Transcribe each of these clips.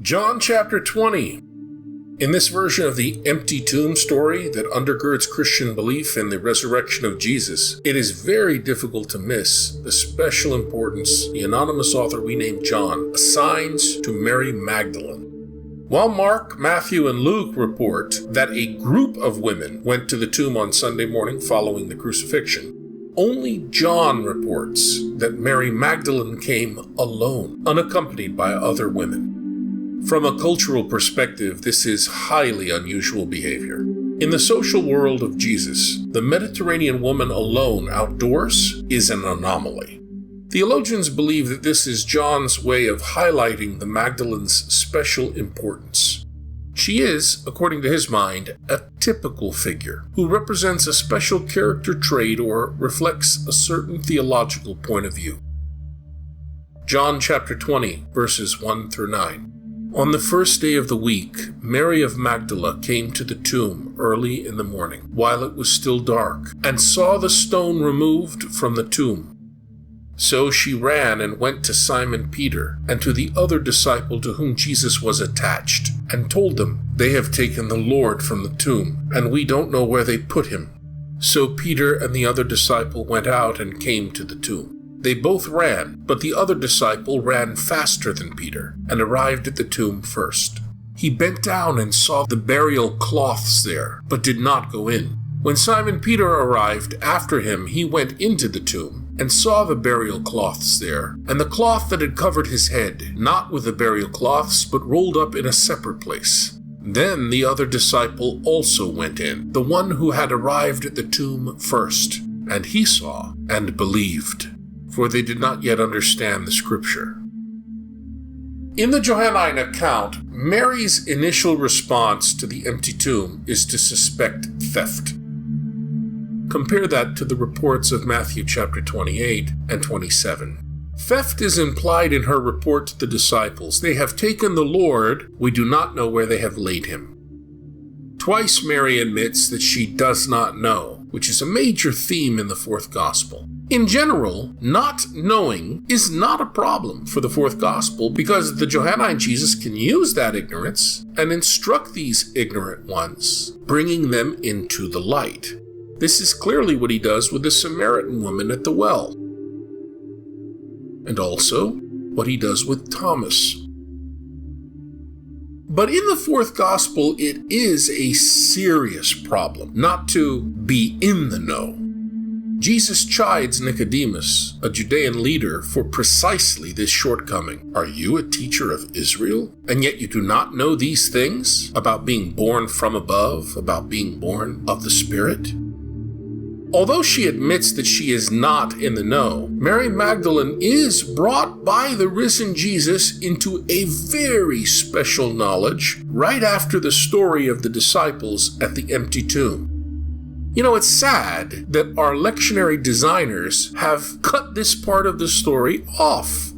John chapter 20. In this version of the empty tomb story that undergirds Christian belief in the resurrection of Jesus, it is very difficult to miss the special importance the anonymous author we named John assigns to Mary Magdalene. While Mark, Matthew, and Luke report that a group of women went to the tomb on Sunday morning following the crucifixion, only John reports that Mary Magdalene came alone, unaccompanied by other women. From a cultural perspective, this is highly unusual behavior. In the social world of Jesus, the Mediterranean woman alone outdoors is an anomaly. Theologians believe that this is John's way of highlighting the Magdalene's special importance. She is, according to his mind, a typical figure who represents a special character trait or reflects a certain theological point of view. John chapter 20, verses 1 through 9. On the first day of the week, Mary of Magdala came to the tomb early in the morning, while it was still dark, and saw the stone removed from the tomb. So she ran and went to Simon Peter and to the other disciple to whom Jesus was attached, and told them, "They have taken the Lord from the tomb, and we don't know where they put him." So Peter and the other disciple went out and came to the tomb. They both ran, but the other disciple ran faster than Peter and arrived at the tomb first. He bent down and saw the burial cloths there, but did not go in. When Simon Peter arrived after him, he went into the tomb and saw the burial cloths there, and the cloth that had covered his head, not with the burial cloths, but rolled up in a separate place. Then the other disciple also went in, the one who had arrived at the tomb first, and he saw and believed, for they did not yet understand the scripture. In the Johannine account, Mary's initial response to the empty tomb is to suspect theft. Compare that to the reports of Matthew chapter 28 and 27. Theft is implied in her report to the disciples. They have taken the Lord, we do not know where they have laid him. Twice Mary admits that she does not know, which is a major theme in the fourth gospel. In general, not knowing is not a problem for the fourth gospel because the Johannine Jesus can use that ignorance and instruct these ignorant ones, bringing them into the light. This is clearly what he does with the Samaritan woman at the well, and also what he does with Thomas. But in the fourth gospel, it is a serious problem not to be in the know. Jesus chides Nicodemus, a Judean leader, for precisely this shortcoming. Are you a teacher of Israel, and yet you do not know these things about being born from above, about being born of the Spirit? Although she admits that she is not in the know, Mary Magdalene is brought by the risen Jesus into a very special knowledge right after the story of the disciples at the empty tomb. You know, it's sad that our lectionary designers have cut this part of the story off.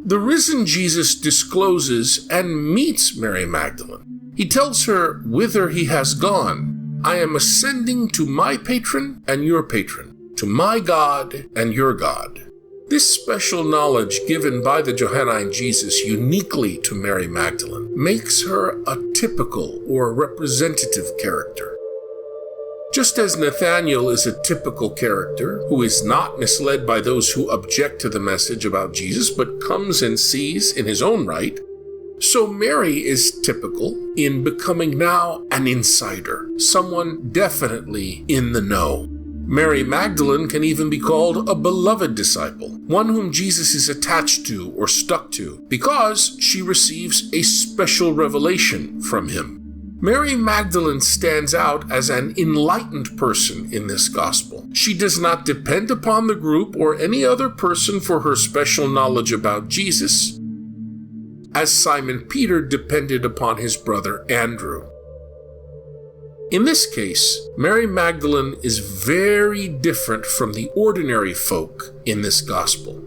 The risen Jesus discloses and meets Mary Magdalene. He tells her whither he has gone. I am ascending to my patron and your patron, to my God and your God. This special knowledge given by the Johannine Jesus uniquely to Mary Magdalene makes her a typical or representative character. Just as Nathanael is a typical character who is not misled by those who object to the message about Jesus but comes and sees in his own right, so Mary is typical in becoming now an insider, someone definitely in the know. Mary Magdalene can even be called a beloved disciple, one whom Jesus is attached to or stuck to, because she receives a special revelation from him. Mary Magdalene stands out as an enlightened person in this gospel. She does not depend upon the group or any other person for her special knowledge about Jesus, as Simon Peter depended upon his brother Andrew. In this case, Mary Magdalene is very different from the ordinary folk in this gospel.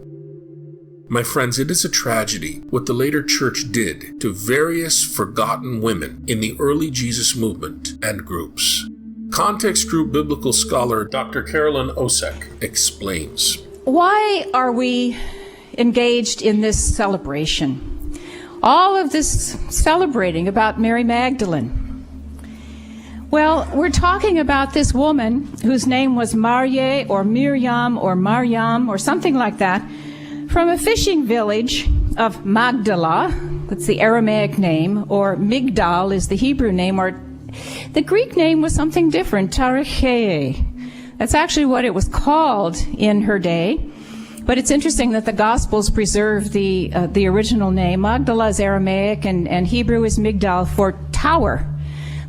My friends, it is a tragedy what the later church did to various forgotten women in the early Jesus movement and groups. Context Group biblical scholar Dr. Carolyn Osek explains. Why are we engaged in this celebration? all of this celebrating about Mary Magdalene. Well, we're talking about this woman whose name was Marye or Miriam or Maryam or something like that, from a fishing village of Magdala, that's the Aramaic name, or Migdal is the Hebrew name, or the Greek name was something different, Tarichea. That's actually what it was called in her day. But it's interesting that the Gospels preserve the original name. Magdala is Aramaic, and Hebrew is Migdal for tower.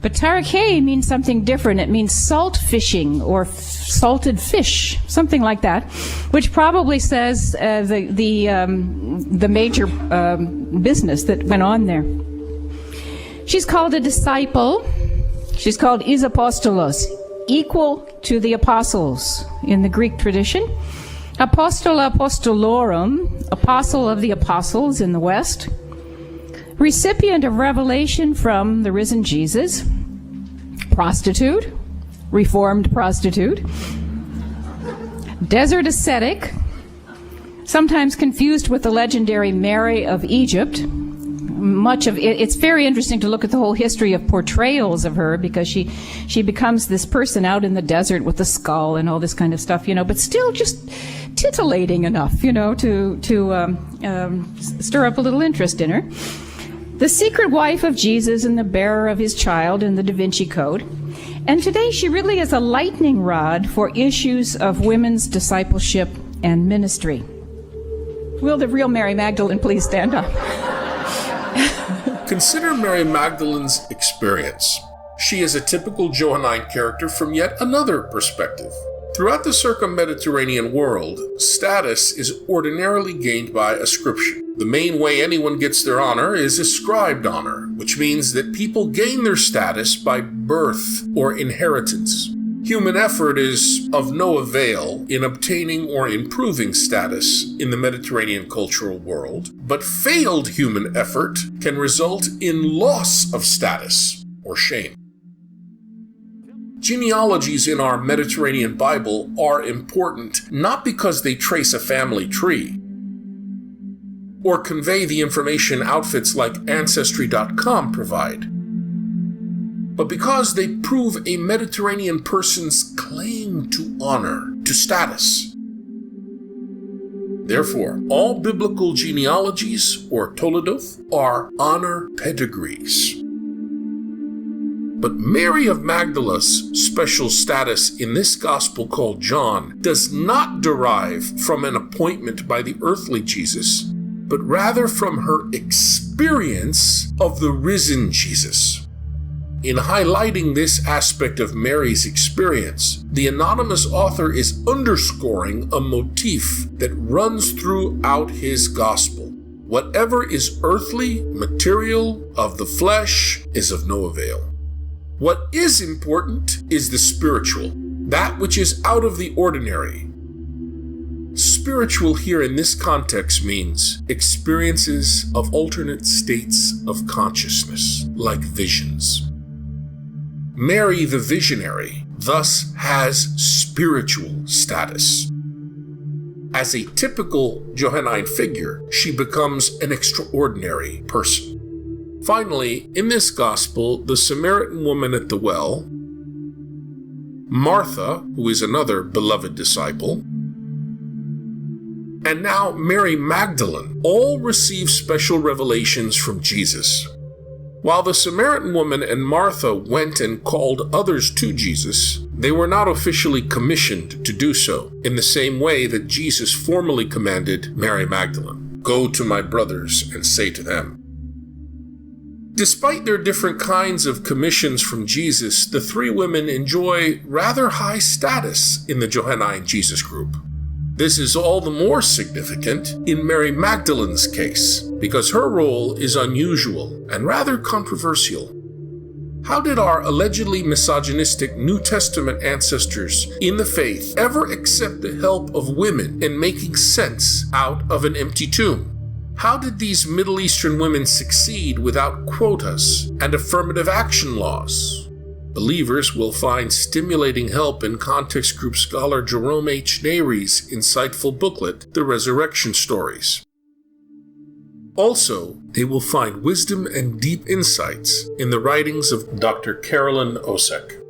But Tarichea means something different. It means salt fishing or salted fish, something like that, which probably says the major business that went on there. She's called a disciple. She's called is apostolos, equal to the apostles in the Greek tradition. Apostola apostolorum, apostle of the apostles in the West. Recipient of revelation from the risen Jesus. Prostitute, reformed prostitute. Desert ascetic, sometimes confused with the legendary Mary of Egypt. Much of it, it's very interesting to look at the whole history of portrayals of her, because she becomes this person out in the desert with a skull and all this kind of stuff, but still just titillating enough, to stir up a little interest in her. The secret wife of Jesus and the bearer of his child in the Da Vinci Code. And today she really is a lightning rod for issues of women's discipleship and ministry. Will the real Mary Magdalene please stand up? Consider Mary Magdalene's experience. She is a typical Johannine character from yet another perspective. Throughout the circum-Mediterranean world, status is ordinarily gained by ascription. The main way anyone gets their honor is ascribed honor, which means that people gain their status by birth or inheritance. Human effort is of no avail in obtaining or improving status in the Mediterranean cultural world, but failed human effort can result in loss of status or shame. Genealogies in our Mediterranean Bible are important not because they trace a family tree or convey the information outfits like Ancestry.com provide, but because they prove a Mediterranean person's claim to honor, to status. Therefore, all biblical genealogies, or toledoth, are honor pedigrees. But Mary of Magdala's special status in this gospel called John does not derive from an appointment by the earthly Jesus, but rather from her experience of the risen Jesus. In highlighting this aspect of Mary's experience, the anonymous author is underscoring a motif that runs throughout his gospel. Whatever is earthly, material, of the flesh, is of no avail. What is important is the spiritual, that which is out of the ordinary. Spiritual here in this context means experiences of alternate states of consciousness, like visions. Mary the visionary thus has spiritual status. As a typical Johannine figure, she becomes an extraordinary person. Finally, in this gospel, the Samaritan woman at the well, Martha, who is another beloved disciple, and now Mary Magdalene all receive special revelations from Jesus. While the Samaritan woman and Martha went and called others to Jesus, they were not officially commissioned to do so, in the same way that Jesus formally commanded Mary Magdalene, "Go to my brothers and say to them." Despite their different kinds of commissions from Jesus, the three women enjoy rather high status in the Johannine Jesus group. This is all the more significant in Mary Magdalene's case, because her role is unusual and rather controversial. How did our allegedly misogynistic New Testament ancestors in the faith ever accept the help of women in making sense out of an empty tomb? How did these Middle Eastern women succeed without quotas and affirmative action laws? Believers will find stimulating help in context group scholar Jerome H. Nary's insightful booklet, The Resurrection Stories. Also, they will find wisdom and deep insights in the writings of Dr. Carolyn Osek.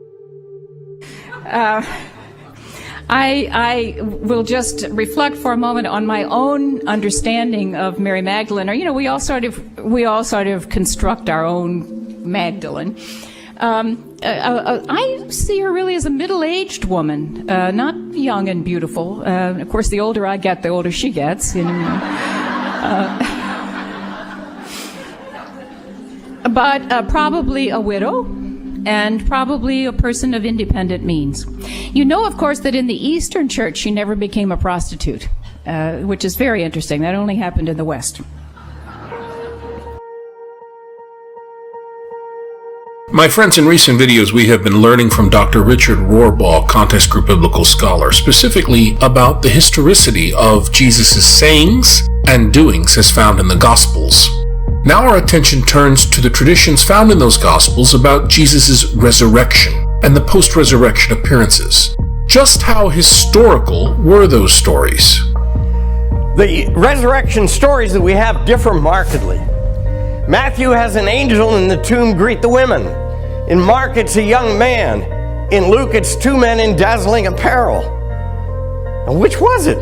I will just reflect for a moment on my own understanding of Mary Magdalene. Or, we all sort of construct our own Magdalene. I see her really as a middle-aged woman, not young and beautiful. Of course, the older I get, the older she gets. But probably a widow, and probably a person of independent means. Of course, that in the Eastern Church she never became a prostitute, which is very interesting. That only happened in the West. My friends, in recent videos we have been learning from Dr. Richard Rohrbaugh, Context Group Biblical Scholar, specifically about the historicity of Jesus' sayings and doings as found in the Gospels. Now our attention turns to the traditions found in those Gospels about Jesus' resurrection and the post-resurrection appearances. Just how historical were those stories? The resurrection stories that we have differ markedly. Matthew has an angel in the tomb greet the women. In Mark, it's a young man. In Luke, it's two men in dazzling apparel. And which was it?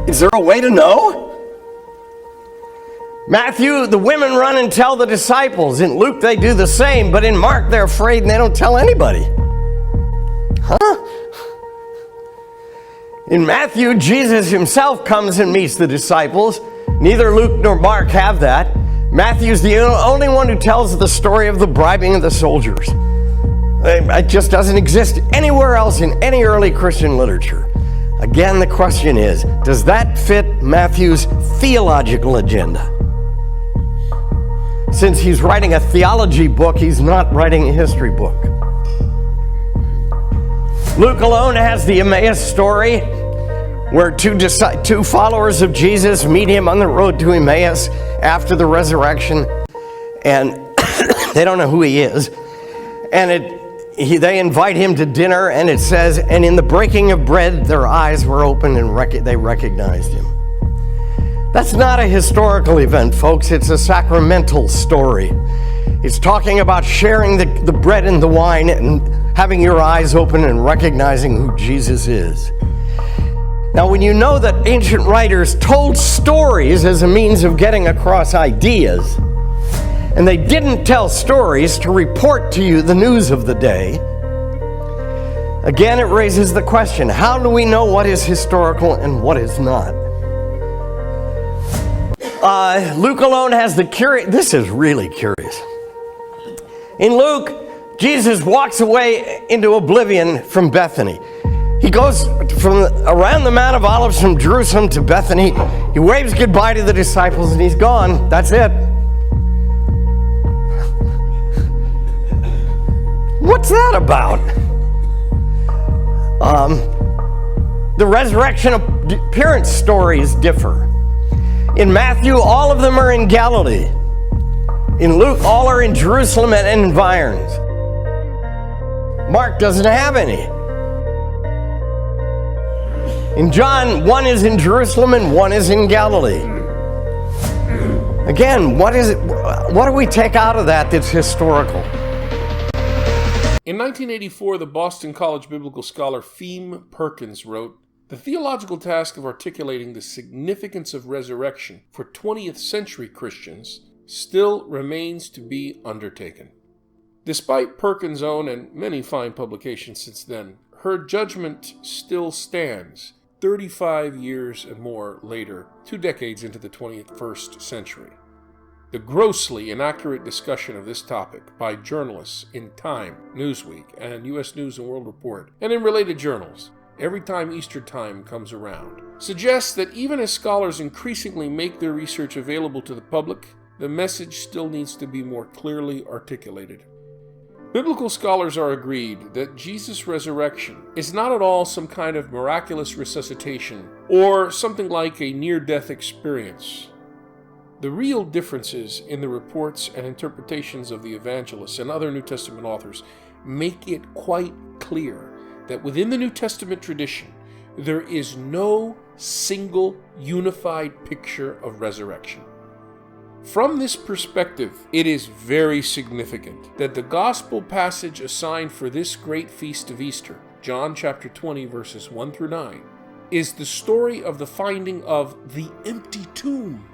Is there a way to know? Matthew, the women run and tell the disciples. In Luke, they do the same, but in Mark, they're afraid and they don't tell anybody. In Matthew, Jesus himself comes and meets the disciples. Neither Luke nor Mark have that. Matthew's the only one who tells the story of the bribing of the soldiers. It just doesn't exist anywhere else in any early Christian literature. Again, the question is, does that fit Matthew's theological agenda? Since he's writing a theology book, he's not writing a history book. Luke alone has the Emmaus story, where two followers of Jesus meet him on the road to Emmaus after the resurrection, and they don't know who he is. And they invite him to dinner, and it says, and in the breaking of bread, their eyes were opened and they recognized him. That's not a historical event, folks. It's a sacramental story. It's talking about sharing the bread and the wine and having your eyes open and recognizing who Jesus is. Now, when you know that ancient writers told stories as a means of getting across ideas, and they didn't tell stories to report to you the news of the day, again, it raises the question, how do we know what is historical and what is not? Luke alone has this is really curious. In Luke, Jesus walks away into oblivion from Bethany. He goes from around the Mount of Olives from Jerusalem to Bethany. He waves goodbye to the disciples and he's gone. That's it. What's that about? The resurrection appearance stories differ. In Matthew, all of them are in Galilee. In Luke, all are in Jerusalem and environs. Mark doesn't have any. In John, one is in Jerusalem and one is in Galilee. Again, what do we take out of that that's historical? In 1984, the Boston College biblical scholar Feem Perkins wrote, "The theological task of articulating the significance of resurrection for 20th century Christians still remains to be undertaken." Despite Perkins' own and many fine publications since then, her judgment still stands 35 years and more later, 2 decades into the 21st century. The grossly inaccurate discussion of this topic by journalists in Time, Newsweek, and U.S. News & World Report, and in related journals, every time Easter time comes around, suggests that even as scholars increasingly make their research available to the public, the message still needs to be more clearly articulated. Biblical scholars are agreed that Jesus' resurrection is not at all some kind of miraculous resuscitation or something like a near-death experience. The real differences in the reports and interpretations of the evangelists and other New Testament authors make it quite clear that within the New Testament tradition, there is no single, unified picture of resurrection. From this perspective, it is very significant that the gospel passage assigned for this great feast of Easter, John chapter 20, verses 1 through 9, is the story of the finding of the empty tomb.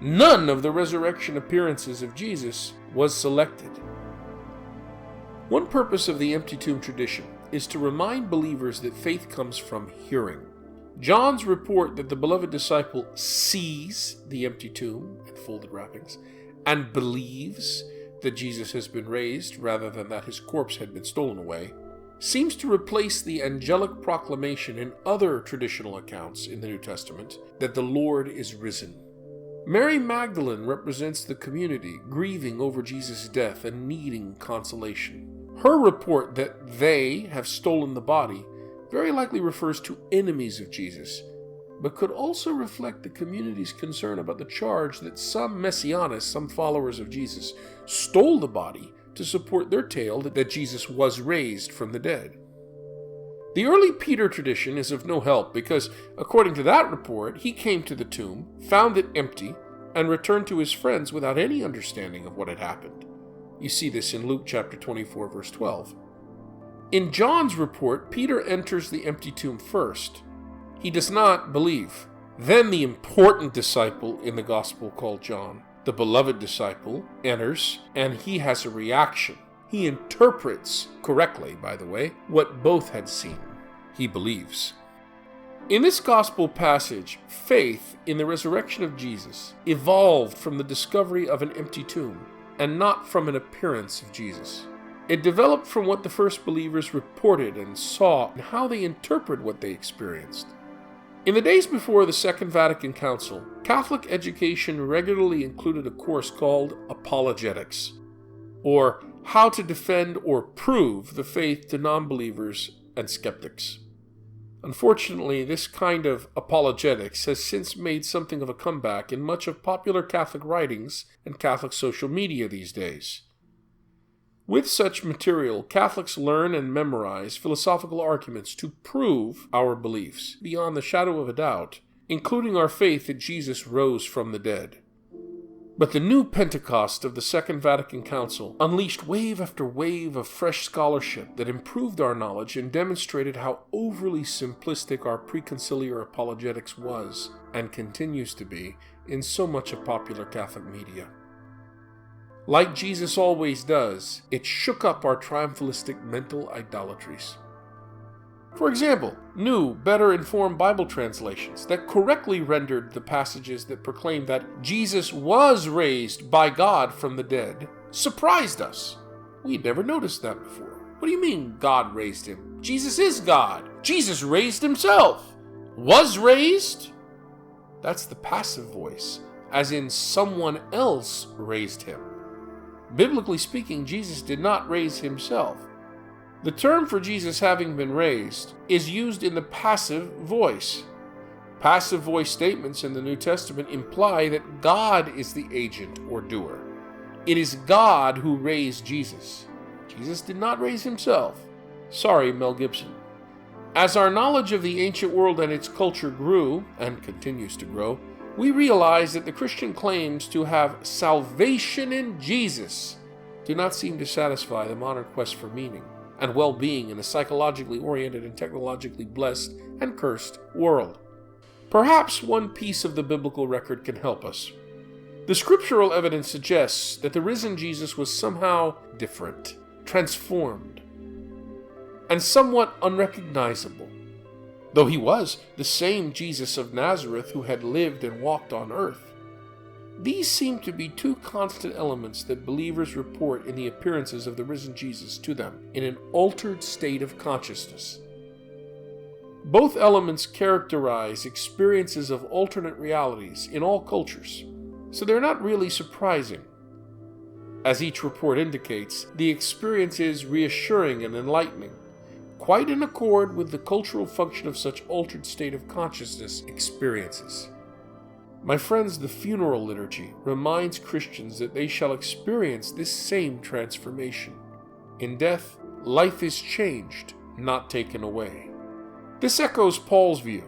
None of the resurrection appearances of Jesus was selected. One purpose of the empty tomb tradition is to remind believers that faith comes from hearing. John's report that the beloved disciple sees the empty tomb and folded wrappings and believes that Jesus has been raised rather than that his corpse had been stolen away seems to replace the angelic proclamation in other traditional accounts in the New Testament that the Lord is risen. Mary Magdalene represents the community grieving over Jesus' death and needing consolation. Her report that they have stolen the body very likely refers to enemies of Jesus, but could also reflect the community's concern about the charge that some messianists, some followers of Jesus, stole the body to support their tale that Jesus was raised from the dead. The early Peter tradition is of no help because, according to that report, he came to the tomb, found it empty, and returned to his friends without any understanding of what had happened. You see this in Luke chapter 24, verse 12. In John's report, Peter enters the empty tomb first. He does not believe. Then the important disciple in the gospel called John, the beloved disciple, enters, and he has a reaction. He interprets, correctly by the way, what both had seen. He believes. In this gospel passage, faith in the resurrection of Jesus evolved from the discovery of an empty tomb, and not from an appearance of Jesus. It developed from what the first believers reported and saw and how they interpret what they experienced. In the days before the Second Vatican Council, Catholic education regularly included a course called apologetics, or how to defend or prove the faith to non-believers and skeptics. Unfortunately, this kind of apologetics has since made something of a comeback in much of popular Catholic writings and Catholic social media these days. With such material, Catholics learn and memorize philosophical arguments to prove our beliefs, beyond the shadow of a doubt, including our faith that Jesus rose from the dead. But the new Pentecost of the Second Vatican Council unleashed wave after wave of fresh scholarship that improved our knowledge and demonstrated how overly simplistic our preconciliar apologetics was, and continues to be, in so much of popular Catholic media. Like Jesus always does, it shook up our triumphalistic mental idolatries. For example, new, better-informed Bible translations that correctly rendered the passages that proclaimed that Jesus was raised by God from the dead surprised us. We'd never noticed that before. What do you mean, God raised him? Jesus is God. Jesus raised himself. Was raised? That's the passive voice, as in someone else raised him. Biblically speaking, Jesus did not raise himself. The term for Jesus having been raised is used in the passive voice. Passive voice statements in the New Testament imply that God is the agent or doer. It is God who raised Jesus. Jesus did not raise himself. Sorry, Mel Gibson. As our knowledge of the ancient world and its culture grew, and continues to grow, we realize that the Christian claims to have salvation in Jesus do not seem to satisfy the modern quest for meaning and well-being in a psychologically oriented and technologically blessed and cursed world. Perhaps one piece of the biblical record can help us. The scriptural evidence suggests that the risen Jesus was somehow different, transformed, and somewhat unrecognizable, though he was the same Jesus of Nazareth who had lived and walked on earth. These seem to be two constant elements that believers report in the appearances of the risen Jesus to them in an altered state of consciousness. Both elements characterize experiences of alternate realities in all cultures, so they're not really surprising. As each report indicates, the experience is reassuring and enlightening, quite in accord with the cultural function of such altered state of consciousness experiences. My friends, the funeral liturgy reminds Christians that they shall experience this same transformation. In death, life is changed, not taken away. This echoes Paul's view.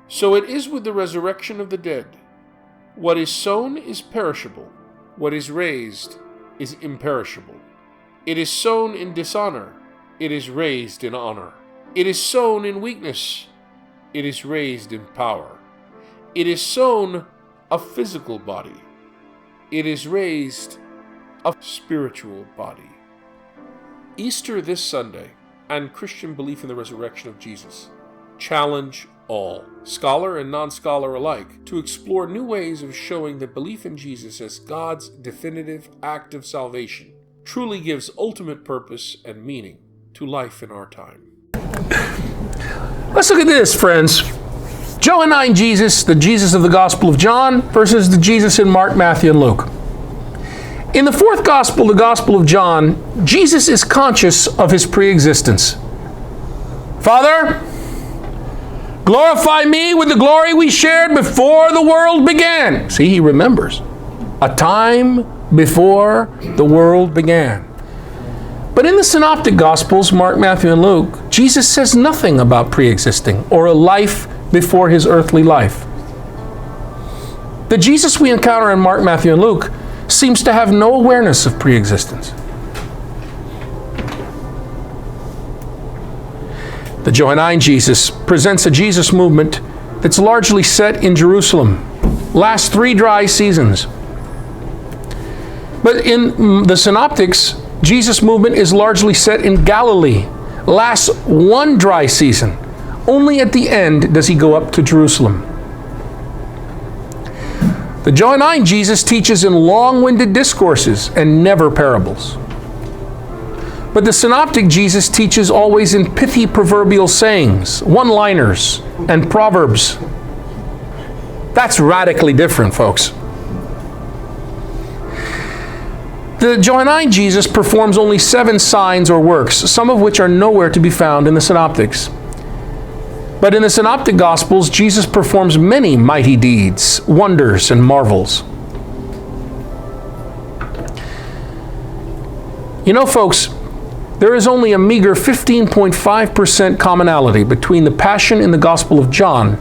So it is with the resurrection of the dead. What is sown is perishable. What is raised is imperishable. It is sown in dishonor. It is raised in honor. It is sown in weakness. It is raised in power. It is sown a physical body. It is raised a spiritual body. Easter this Sunday and Christian belief in the resurrection of Jesus challenge all, scholar and non-scholar alike, to explore new ways of showing that belief in Jesus as God's definitive act of salvation truly gives ultimate purpose and meaning to life in our time. Let's look at this, friends. Johannine Jesus, the Jesus of the Gospel of John, versus the Jesus in Mark, Matthew, and Luke. In the fourth Gospel, the Gospel of John, Jesus is conscious of his pre-existence. Father, glorify me with the glory we shared before the world began. See, he remembers a time before the world began. But in the synoptic Gospels, Mark, Matthew, and Luke, Jesus says nothing about pre-existing or a life before his earthly life. The Jesus we encounter in Mark, Matthew, and Luke seems to have no awareness of pre-existence. The Johannine Jesus presents a Jesus movement that's largely set in Jerusalem, lasts 3 dry seasons. But in the synoptics, Jesus movement is largely set in Galilee, lasts 1 dry season. Only at the end does he go up to Jerusalem. The Johannine Jesus teaches in long-winded discourses and never parables. But the synoptic Jesus teaches always in pithy proverbial sayings, one-liners, and proverbs. That's radically different, folks. The Johannine Jesus performs only 7 signs or works, some of which are nowhere to be found in the synoptics. But in the synoptic Gospels, Jesus performs many mighty deeds, wonders, and marvels. You know, folks, there is only a meager 15.5% commonality between the Passion in the Gospel of John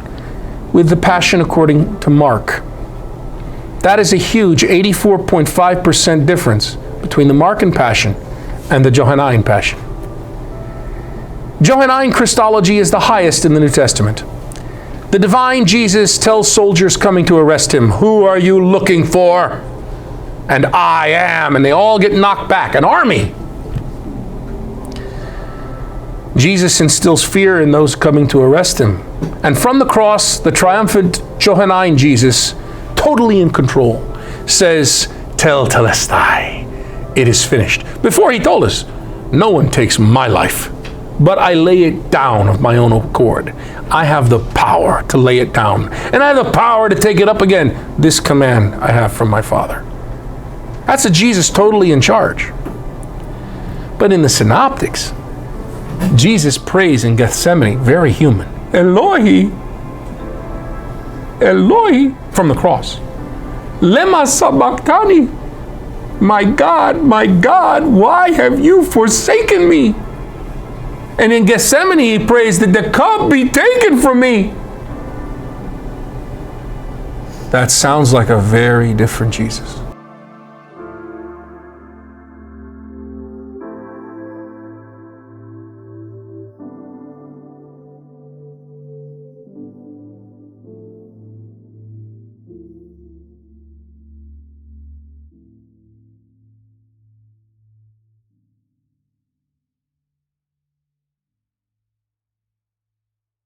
with the Passion according to Mark. That is a huge 84.5% difference between the Markan Passion and the Johannine Passion. Johannine Christology is the highest in the New Testament. The divine Jesus tells soldiers coming to arrest him, "Who are you looking for?" And "I am," and they all get knocked back. An army. Jesus instills fear in those coming to arrest him. And from the cross, the triumphant Johannine Jesus, totally in control, says, "Tetelestai, it is finished." Before he told us, "No one takes my life, but I lay it down of my own accord." I have the power to lay it down, and I have the power to take it up again. This command I have from my Father. That's a Jesus totally in charge. But in the synoptics, Jesus prays in Gethsemane, very human. "Eloi, Eloi," from the cross. "Lema sabachthani," my God, why have you forsaken me?" And in Gethsemane, he prays that the cup be taken from me. That sounds like a very different Jesus.